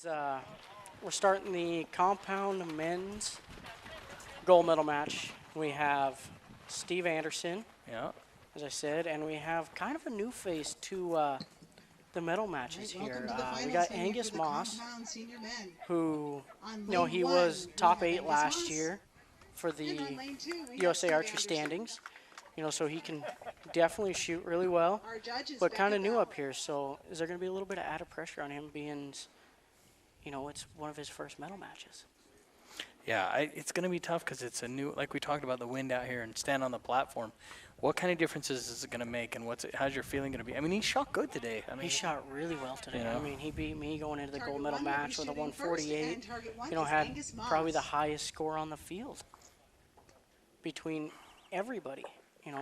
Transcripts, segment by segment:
We're starting the compound men's gold medal match. We have Steve Anderson, Yeah. as I said, and we have kind of a new face to the medal matches here. We got Angus Moss, who, he was top 8 last year for the USA Archery standings. So he can definitely shoot really well, but kind of new up here. So is there going to be a little bit of added pressure on him being, it's one of his first medal matches? Yeah, it's going to be tough because it's a new, like we talked about the wind out here and stand on the platform. What kind of differences is it going to make, and how's your feeling going to be? I mean, he shot good today. He shot really well today. Yeah. I mean, he beat me going into the gold medal match with a 148. Had probably the highest score on the field between everybody.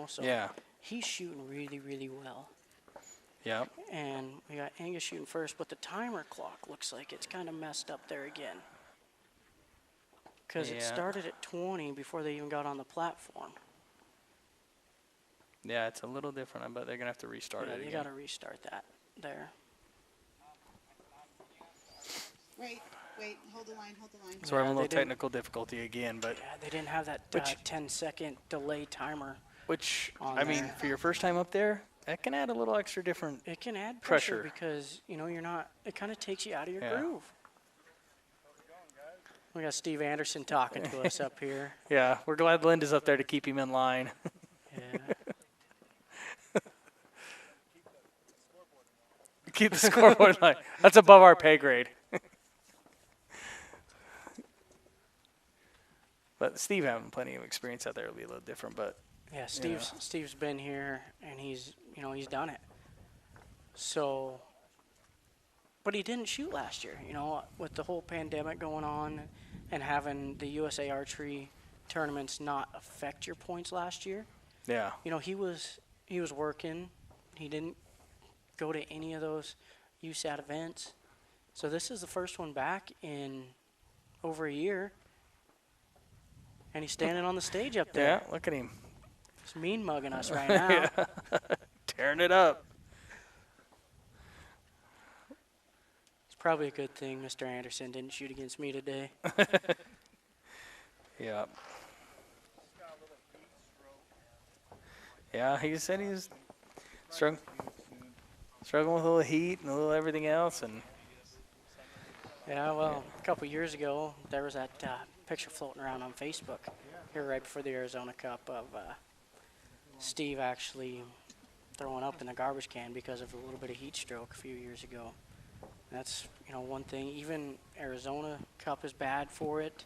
So yeah, he's shooting really, really well. Yeah. And we got Angus shooting first, but the timer clock looks like it's kind of messed up there again. Because it started at 20 before they even got on the platform. Yeah, it's a little different. I bet they're going to have to restart it again. They got to restart that there. Wait, hold the line. So we're having a little technical difficulty again, but... Yeah, they didn't have that 10-second delay timer. Which, I mean, for your first time up there, that can add a little extra different It can add pressure because, you're not, it kind of takes you out of your groove. We got Steve Anderson talking to us up here. Yeah, we're glad Linda's up there to keep him in line. Yeah. Keep the scoreboard line. That's above our pay grade. But Steve having plenty of experience out there will be a little different, but... Yeah, Steve's been here, and he's done it. So, but he didn't shoot last year, with the whole pandemic going on and having the USA Archery tournaments not affect your points last year. Yeah. He was working. He didn't go to any of those USAT events. So this is the first one back in over a year. And he's standing on the stage up there. Yeah, look at him. He's mean mugging us right now. Tearing it up. It's probably a good thing Mr. Anderson didn't shoot against me today. Yeah. Yeah, he said he was struggling with a little heat and a little everything else. And yeah, well, a couple years ago, there was that picture floating around on Facebook here right before the Arizona Cup of Steve actually throwing up in the garbage can because of a little bit of heat stroke a few years ago. That's, one thing. Even Arizona Cup is bad for it.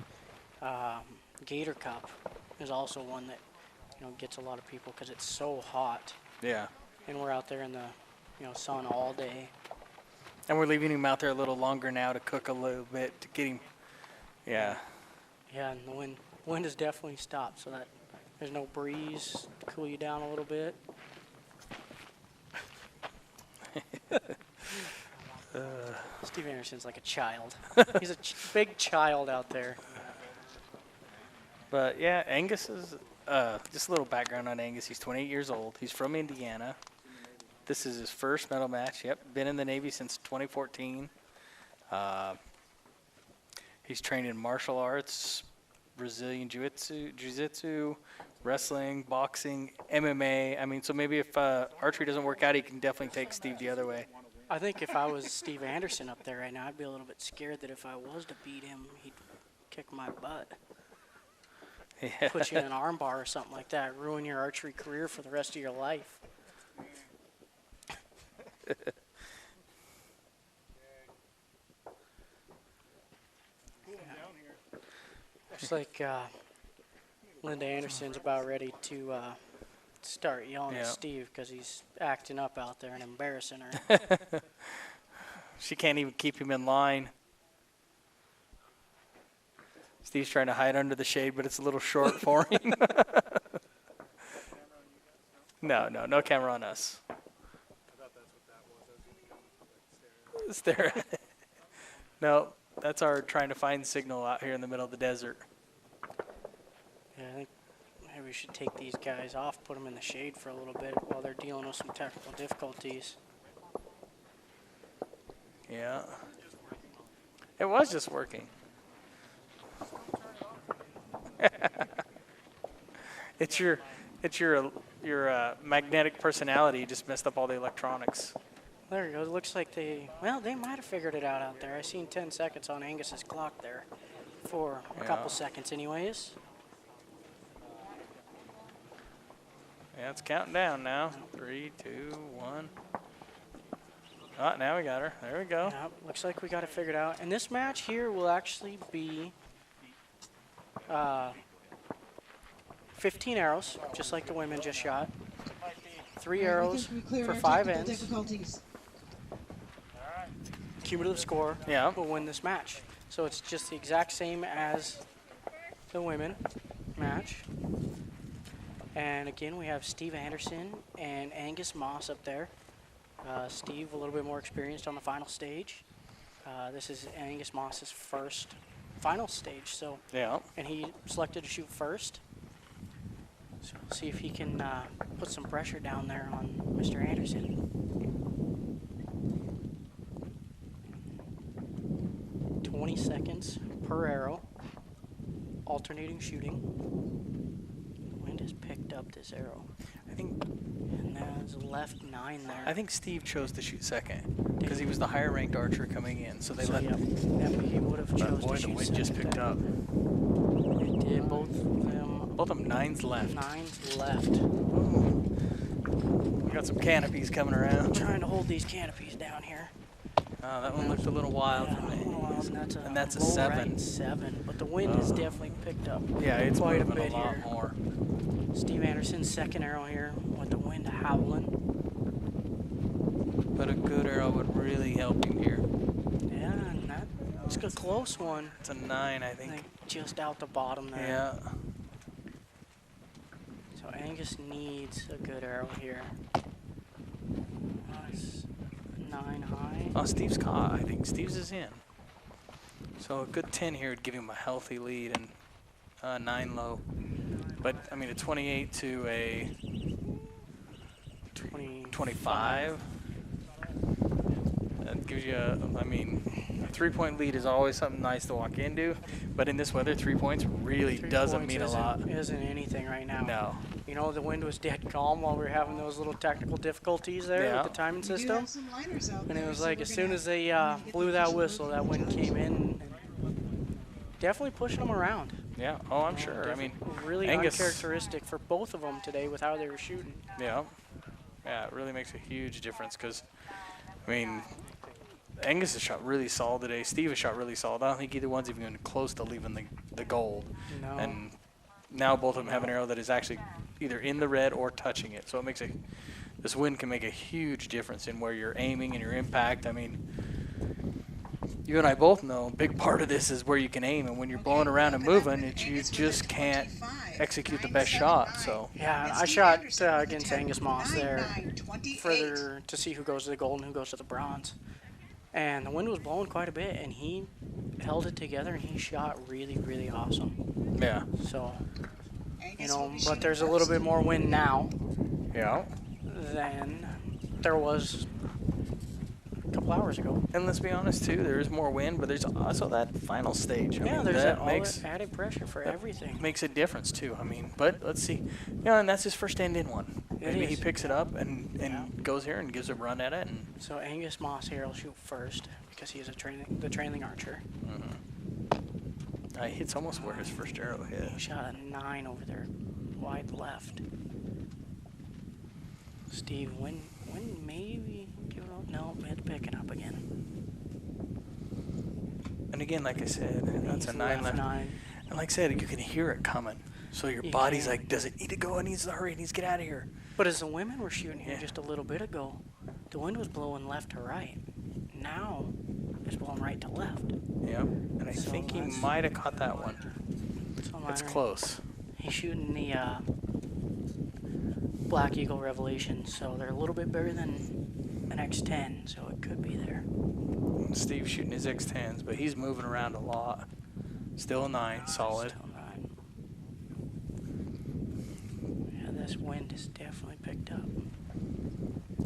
Gator Cup is also one that, gets a lot of people because it's so hot. Yeah. And we're out there in the, sun all day. And we're leaving him out there a little longer now to cook a little bit to get him. Yeah. Yeah, and the wind has definitely stopped, so that there's no breeze to cool you down a little bit. Steve Anderson's like a child. He's a big child out there. But yeah, Angus is just a little background on Angus. He's 28 years old. He's from Indiana. This is his first medal match. Yep, been in the Navy since 2014. He's trained in martial arts, Brazilian jiu-jitsu, wrestling, boxing, MMA. I mean, so maybe if archery doesn't work out, he can definitely take Steve the other way. I think if I was Steve Anderson up there right now, I'd be a little bit scared that if I was to beat him, he'd kick my butt. Yeah. Put you in an arm bar or something like that, ruin your archery career for the rest of your life. Looks like Linda Anderson's about ready to start yelling at Steve because he's acting up out there and embarrassing her. She can't even keep him in line. Steve's trying to hide under the shade, but it's a little short for him. No camera on us. Stare. No, that's our trying to find signal out here in the middle of the desert. Yeah, I think maybe we should take these guys off, put them in the shade for a little bit while they're dealing with some technical difficulties. Yeah. It was just working. It's your magnetic personality. You just messed up all the electronics. There you go. It looks like they might have figured it out there. I seen 10 seconds on Angus's clock there for a couple seconds anyways. Yeah, it's counting down now. 3, 2, 1. Oh, now we got her. There we go. Yeah, looks like we got it figured out. And this match here will actually be 15 arrows, just like the women just shot. 3 arrows for 5 ends. Cumulative score will win this match. So it's just the exact same as the women match. And again, we have Steve Anderson and Angus Moss up there. Steve, a little bit more experienced on the final stage. This is Angus Moss's first final stage. So and he selected to shoot first. So we'll see if he can put some pressure down there on Mr. Anderson. 20 seconds per arrow, alternating shooting. Wind has picked up this arrow. I think. And that's left 9 there. I think Steve chose to shoot second because he was the higher ranked archer coming in. So they let yep, he would have chose to shoot the wind second just picked there. up. It did, both of them. Both of them 9s left. 9s left. Ooh. We got some canopies coming around. Trying to hold these canopies down here. Oh, that one looked a little wild Yeah, for a me. little wild, and that's a low 7. ranked 7, but the wind has definitely picked up. Yeah, it's quite a moving bit a lot here. more. Steve Anderson's second arrow here with the wind howling. But a good arrow would really help him here. Yeah, and that's a close one. It's a 9, I I think. think just out the bottom there. Yeah. So Angus needs a good arrow here. That's 9 high. Oh, Steve's caught. I think Steve's is in. So a good 10 here would give him a healthy lead and 9 low. But, I mean, a 28 to a 25. That gives you a 3-point lead is always something nice to walk into. But in this weather, 3 points really 3 doesn't points mean a lot. Isn't anything right now. No. You know, the wind was dead calm while we were having those little technical difficulties there with the timing system. And it was like as soon as they blew that whistle, that wind came in and definitely pushing them around. Yeah. Oh, I'm sure. I mean, really Angus- uncharacteristic for both of them today with how they were shooting. Yeah. Yeah, it really makes a huge difference because, I mean, Angus has shot really solid today. Steve has shot really solid. I don't think either one's even close to leaving the gold. No. And now both of them have an arrow that is actually either in the red or touching it. So it makes this wind can make a huge difference in where you're aiming and your impact. I mean, you and I both know a big part of this is where you can aim. And when you're blowing around and moving, you just can't execute the best shot. So Yeah, I shot against Angus Moss there further to see who goes to the gold and who goes to the bronze. And the wind was blowing quite a bit, and he held it together, and he shot really, really awesome. yeah. So, you know, but there's a little bit more wind now Yeah. than there was a couple hours ago. And let's be honest too, there is more wind, but there's also that final stage. I mean, There's that all makes that added pressure for everything. makes a difference too. I mean, but let's see. And that's his first end in one. It Maybe he is. pits it up and goes here and gives a run at it. And So Angus Moss here will shoot first because he is the trailing archer. he hits almost where his first arrow hit. He shot a 9 over there, wide left. Steve, when maybe give it up? No, it's picking up again. And again, like I said, that's a He's 9 left. 9. And like I said, you can hear it coming. So your You body's can. like, does it need to go? It needs to hurry. It needs to get out of here. But as the women were shooting here Yeah. just a little bit ago, the wind was blowing left to right. Now it's blowing right to left. Yep. And I So think he that's- might have caught that one. So It's minor. close. He's shooting the Black Eagle Revelation, so they're a little bit bigger than an X10, so it could be there. Steve's shooting his X10s, but he's moving around a lot. Still a 9, solid. Still 9. Yeah, this wind has definitely picked up.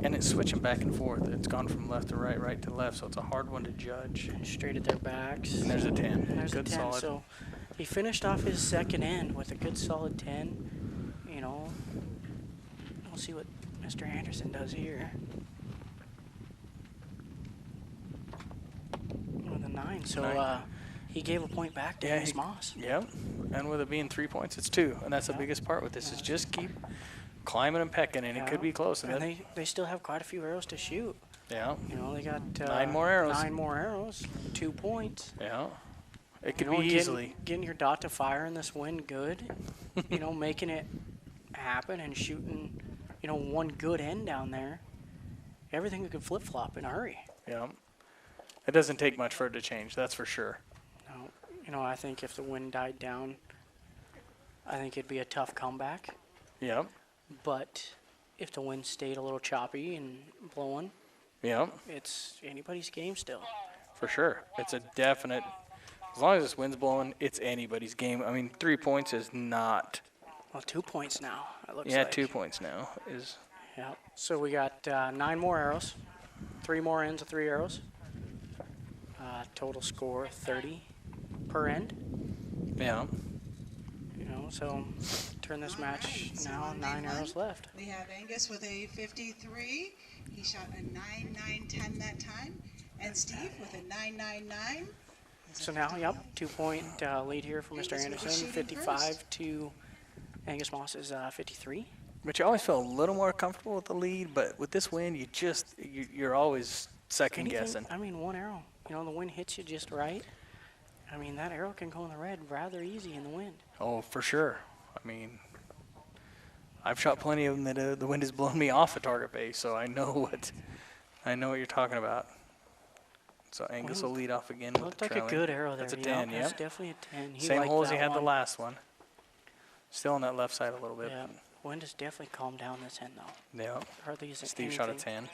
And it's switching back and forth. It's gone from left to right, right to left, so it's a hard one to judge. And straight at their backs. And there's a 10. And there's Good a 10. solid. So he finished off his second end with a good solid 10. You know, we'll see what Mr. Anderson does here. With a 9. So 9. he gave a point back to Angus Moss. Yep. And with it being 3 points, it's 2. And that's the biggest part with this is just keep climbing and pecking, and it could be close. And they still have quite a few arrows to shoot. Yeah. You know, they got 9 more arrows. 9 more arrows, 2 points. Yeah. It could You know, be easily. getting your dot to fire in this wind good. You know, making it happen and shooting, you know, one good end down there. Everything could flip flop in a hurry. Yeah. It doesn't take much for it to change, that's for sure. No, you know, I think if the wind died down, I think it'd be a tough comeback. Yep. But if the wind stayed a little choppy and blowing, Yep. it's anybody's game still. For sure. It's a definite. As long as this wind's blowing, it's anybody's game. I mean, 3 points is not. Well, 2 points now, it looks Yeah, like. 2 points now is. Yeah. So we got 9 more arrows, 3 more ends of 3 arrows. Total score 30 per end. Yeah. You know, so turn this match So now. on 9 lane arrows one, left. We have Angus with a 53. He shot a 9.910 that time. And Steve with a 9.99. So now, yep, 2 point lead here for Mr. Angus will be Anderson. shooting 55 first. to Angus Moss's 53. But you always feel a little more comfortable with the lead, but with this wind, you're always second guessing. I mean, one arrow. You know, the wind hits you just right. I mean, that arrow can go in the red rather easy in the wind. Oh, for sure. I mean, I've shot plenty of them that the wind has blown me off a target base, so I know what you're talking about. So Angus will lead off again with Looked the like trailing. a good arrow there. That's a Yep, 10, that's yep. definitely a 10. He Same liked hole as he that had the one. last one. Still on that left side a little bit. Yeah, wind has definitely calmed down this end though. Yeah. Hardly isn't Steve shot a anything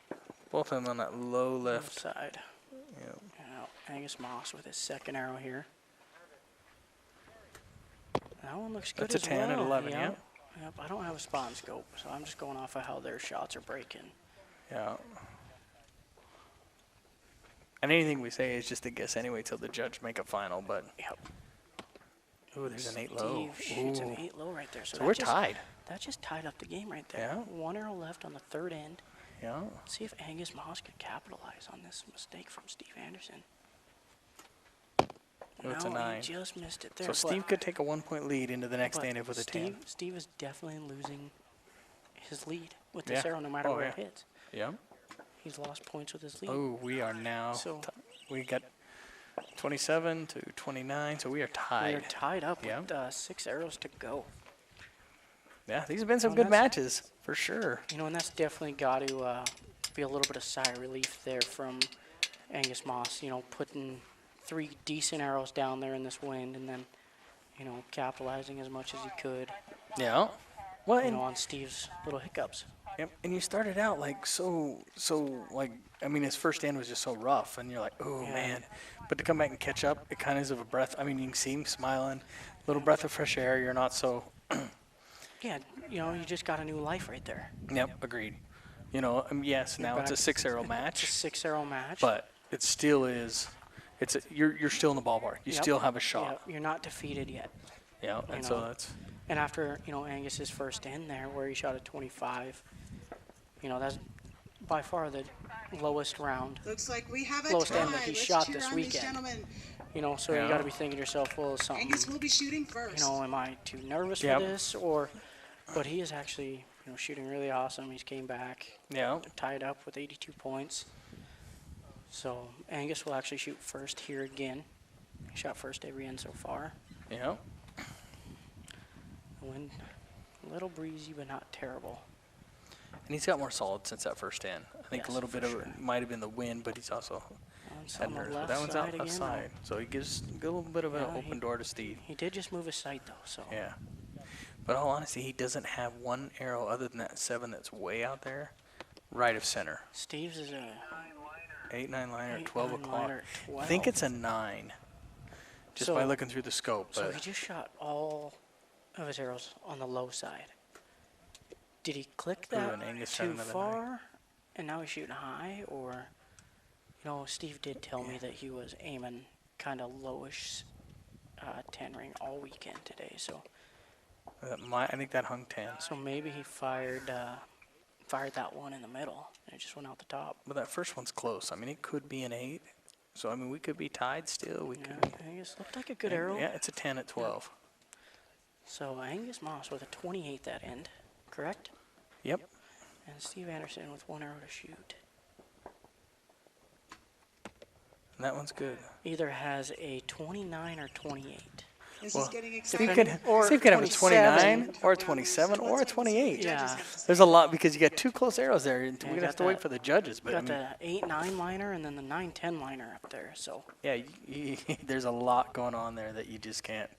10. Both of them on that low left left. side. Yeah. Yeah, Angus Moss with his second arrow here. That one looks good That's a as 10 well. at 11, Yep. Yep, I don't have a spot and scope, so I'm just going off of how their shots are breaking. Yeah. And anything we say is just a guess anyway till the judge make a final, but. Yep. Ooh, there's an 8 low. Steve shoots an Ooh. 8 low right there. So, So that we're just, tied. That just tied up the game right there. Yeah. One arrow left on the third end. Yeah. Let's see if Angus Moss could capitalize on this mistake from Steve Anderson. Oh, it's a No, 9. he just missed it there. So but- Steve could take a 1 point lead into the next but stand with a 10. Steve is definitely losing his lead with this Yeah. arrow no matter Oh, where yeah. it hits. Yeah. He's lost points with his lead. Oh, we are now. So- We got 27 to 29, so we are tied. We are tied up Yeah. with 6 arrows to go. Yeah, these have been some Well, good that's- matches for sure. You know, and that's definitely got to be a little bit of sigh of relief there from Angus Moss. You know, putting 3 decent arrows down there in this wind, and then, you know, capitalizing as much as he could. Yeah. Well, You and, know, on Steve's little hiccups. yep, and you started out like so like I mean his first stand was just so rough, and you're like, oh Yeah. man. But to come back and catch up, it kind of is of a breath. I mean, you can see him smiling, little breath of fresh air. You're not so. Yeah, you know, you just got a new life right there. Yep, agreed. You know, yes, You're now it's a back. 6 arrow It's a match, 6 arrow match. but it still is. You're still in the ballpark. You Yep. still have a shot. Yep, you're not defeated yet. Yeah, You and so know. that's. And after, you know, Angus's first end there where he shot a 25, you know, that's by far the lowest round. Looks like we have a Lowest tie. end that he Let's shot cheer this on these weekend. gentlemen. You know, so Yeah. you got to be thinking to yourself, well, is something, Angus will be shooting first. you know, am I too nervous Yep. for this? But he is actually, you know, shooting really awesome. He's came back, Yeah. tied up with 82 points. So Angus will actually shoot first here again. He shot first every end so far. Yeah. The wind, a little breezy, but not terrible. And he's got more solid since that first end. I think Yes, a little bit for of sure. it might have been the wind, but he's also On had the nerves. But left that one's side out again. outside, so he gives a little bit of an Yeah, open door to Steve. He did just move his sight though, so. Yeah. But all honesty, he doesn't have one arrow other than that 7 that's way out there, right of center. Steve's is a 8, 9 liner, 8, 12 9 o'clock. liner, I 12. think it's a 9, just by So- looking through the scope. So But he just shot all of his arrows on the low side. did he click Ooh, that and Angus shot too another far, and now he's shooting high, or, you know, Steve did tell me that he was aiming kind of lowish 10 ring all weekend today, so I think that hung 10. maybe he fired that one in the middle, and it just went out the top. But that first one's close. I mean, it could be an 8. So, I mean, we could be tied still. We Yeah, could be. Angus looked like a good arrow. Yeah, it's a 10 at 12. So Angus Moss with a 28 that end, correct? Yep. And Steve Anderson with 1 arrow to shoot. And that one's good. Either has a 29 or 28. This Well, is getting Steve exciting. could have a 29 27. or a 27 or a 28. Yeah. There's a lot because you got 2 close arrows there. And Yeah, we're you going to got have to wait that- for the judges. We But I got mean, the 8-9 liner and then the 9-10 liner up there. So yeah, there's a lot going on there that you just can't.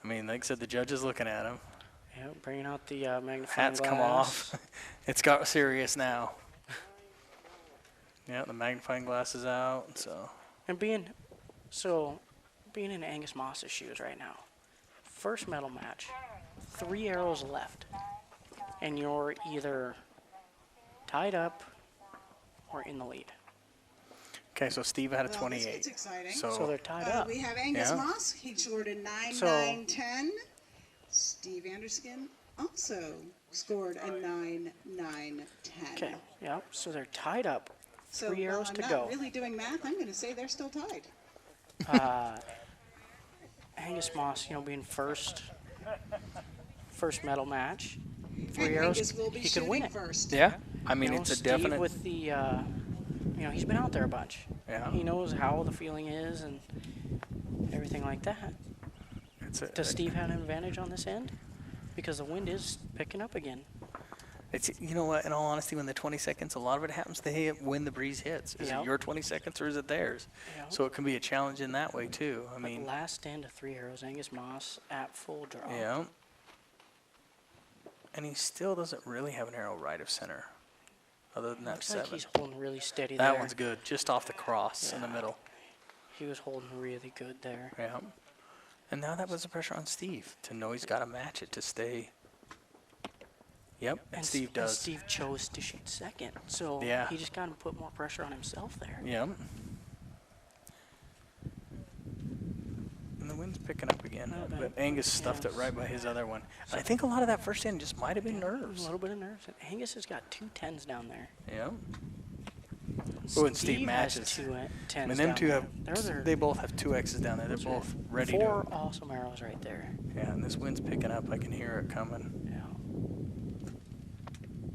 I mean, like I said, the judge is looking at him. yeah, bringing out the magnifying Hats glass. come off. It's got serious now. Yeah, the magnifying glass is out. So And being in Angus Moss's shoes right now, first medal match, 3 arrows left, and you're either tied up or in the lead. okay, so Steve had a Well, 28. It's exciting. So they're tied Uh, up. we have Angus Yeah. Moss. He scored a 9, So- 9, 10. Steve Anderson also scored a 9, 9, 10. Okay, yep. So they're tied up. So 3 while arrows I'm to not go. really doing math, I'm going to say they're still tied. Angus Moss, you know, being first medal match, 3 And arrows, Angus will be he could win shooting it. first. Yeah, I mean, You know, it's a Steve definite. with the, you know, he's been out there a bunch. Yeah. He knows how the feeling is and everything like that. Does Steve have an advantage on this end? Because the wind is picking up again. It's, you know what, in all honesty, when the 20 seconds, a lot of it happens to hit when the breeze hits. Is Yep. it your 20 seconds or is it theirs? Yeah. So it can be a challenge in that way, too. I But mean, last end of 3 arrows, Angus Moss at full draw. yeah. And he still doesn't really have an arrow right of center, other than that Looks like 7. he's holding really steady That there. one's good, just off the cross in the Yeah. middle. He was holding really good there. Yeah. And now that was the pressure on Steve to know he's got to match it to stay. Yep, and Steve And does. Steve chose to shoot second, so Yeah. he just got to put more pressure on himself there. Yep. And the wind's picking up again, but Angus stuffed it right by his other one. I think a lot of that first end just might have been A nerves. little bit of nerves. And Angus has got 2 10s down there. Yeah. Oh, and Steve has matches. 2 10s I mean, them down two there. have. Those are They both have 2 X's down there. They're both ready 4 to. awesome arrows right there. Yeah, and this wind's picking up. I can hear it coming. Yeah.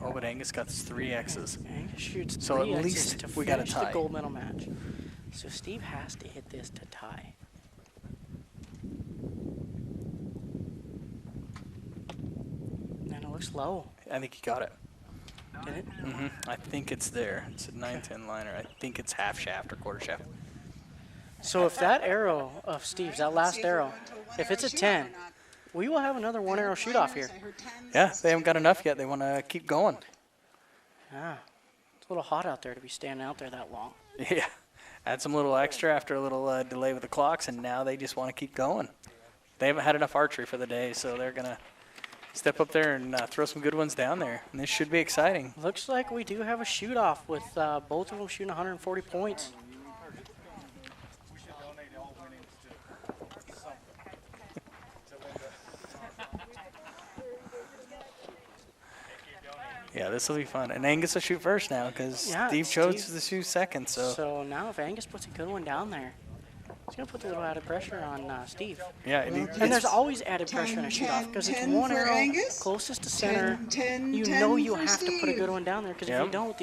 Oh, but Angus got 3 X's. Angus shoots So at 3 X's least to we got a finish tie. the gold medal match. So Steve has to hit this to tie. And it looks low, I think he got it. did it? I think it's there. It's a 9-10 liner. I think it's half shaft or quarter shaft. So if that arrow of Steve's, that last See if we're arrow, going to a if it's a 1-arrow shootout 10, or not. we will have another 1 arrow shoot off here. I heard 10s. Yeah, they haven't got enough yet. They want to keep going. Yeah. It's a little hot out there to be standing out there that long. Yeah. Add some little extra after a little delay with the clocks, and now they just want to keep going. They haven't had enough archery for the day, so they're going to step up there and throw some good ones down there. And this should be exciting. Looks like we do have a shoot off with both of them shooting 140 points. Yeah, this will be fun. And Angus will shoot first now because Yeah, Steve chose Steve- to shoot second. So, So now if Angus puts a good one down there, it's going to put a little added pressure on Steve. yeah, And there's always added pressure in a 10, shoot off because it's 10 1 for arrow Angus. closest to center. 10, 10, You 10 know you for have to put a Steve. good one down there because if Yep. you don't,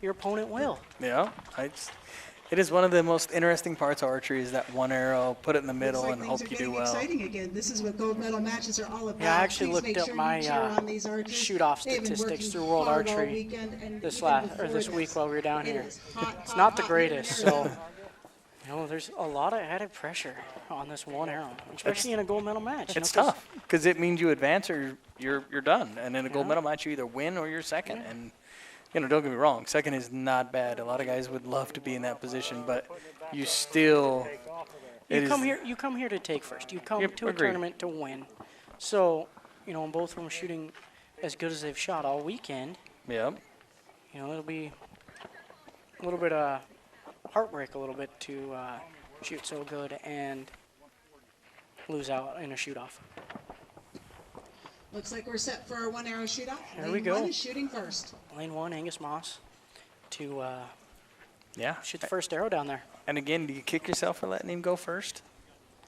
your opponent will. yeah. It is one of the most interesting parts of archery is that 1 arrow, put it in the middle, Looks like and things hope are you do getting well. exciting again. This is what gold medal matches are all about. Yeah, I actually Please looked make up sure you my cheer on these archers. shoot-off They've been statistics working through World hard all Archery weekend, and this even last or before this week while we were down it here. is hot, It's hot, not the hot greatest, here. so you know there's a lot of added pressure on this 1 arrow, especially in a gold medal match. It's you know, 'cause tough because it means you advance or you're done. And in a gold Yeah. medal match, you either win or you're second. And don't get me wrong, second is not bad. A lot of guys would love to be in that position, but you still. You come here to take first. You come Yep, to a agreed. tournament to win. So, you know, both of them shooting as good as they've shot all weekend, Yep. you know, it'll be a little bit heartbreak a little bit to shoot so good and lose out in a shoot-off. Looks like we're set for our 1 arrow shoot off. There we go. One is shooting first. Lane 1, Angus Moss, to Yeah. shoot the first arrow down there. And again, do you kick yourself for letting him go first?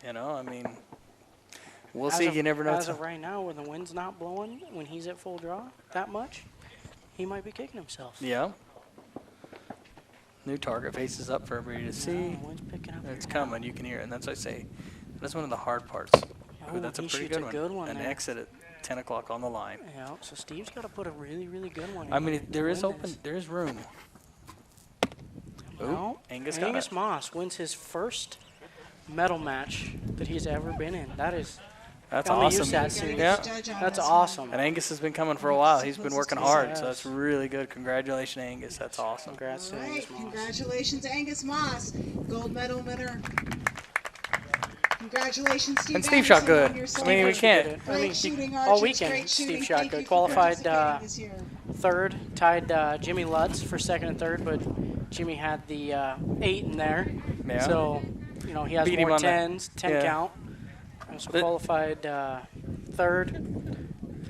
You know, I mean, we'll As see. of- You never know. As of right now, when the wind's not blowing, when he's at full draw that much, he might be kicking himself. Yeah. New target faces up for everybody to see. The wind's picking up. It's here now. coming. You can hear it. And that's what I say. That's one of the hard parts. Oh, That's a he pretty shoots good a one. good one An there. exit at 10 o'clock on the line. Yeah, so Steve's got to put a really, really good one in. I mean, to there is win open. this. There is room. Ooh, No, Angus got it. Moss wins his first medal match that he's ever been in. That is, That's on the awesome. USAT Gotta series. get Yeah. the judge on That's this awesome. And Angus has been coming for a while. He's been working hard, so Yes. that's really good. Congratulations, Angus. That's awesome. Congrats to All right, Angus Moss. congratulations, Angus Moss, gold medal winner. Congratulations, Steve. And Steve shot Anderson, good. on your I silver. mean, we can't. I Great mean, shooting, all Archers, weekend, great Steve shooting. shot Thank good. you for Qualified participating this year. third, tied Jimmy Lutz for second and third, but Jimmy had the 8 in there. Yeah. So, you know, he has Beat him more on the- 10s, 10 yeah. count. And so But- qualified third.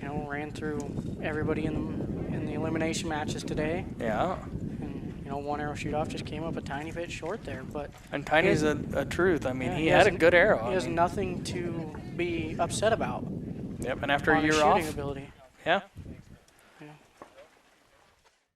You know, ran through everybody in the elimination matches today. Yeah. And, you know, 1 arrow shoot off just came up a tiny bit short there, but And Tiny's a truth. I mean, yeah, he had a has- good arrow. He I has mean, nothing to be upset about yep. And after a on his year shooting off, ability. yeah.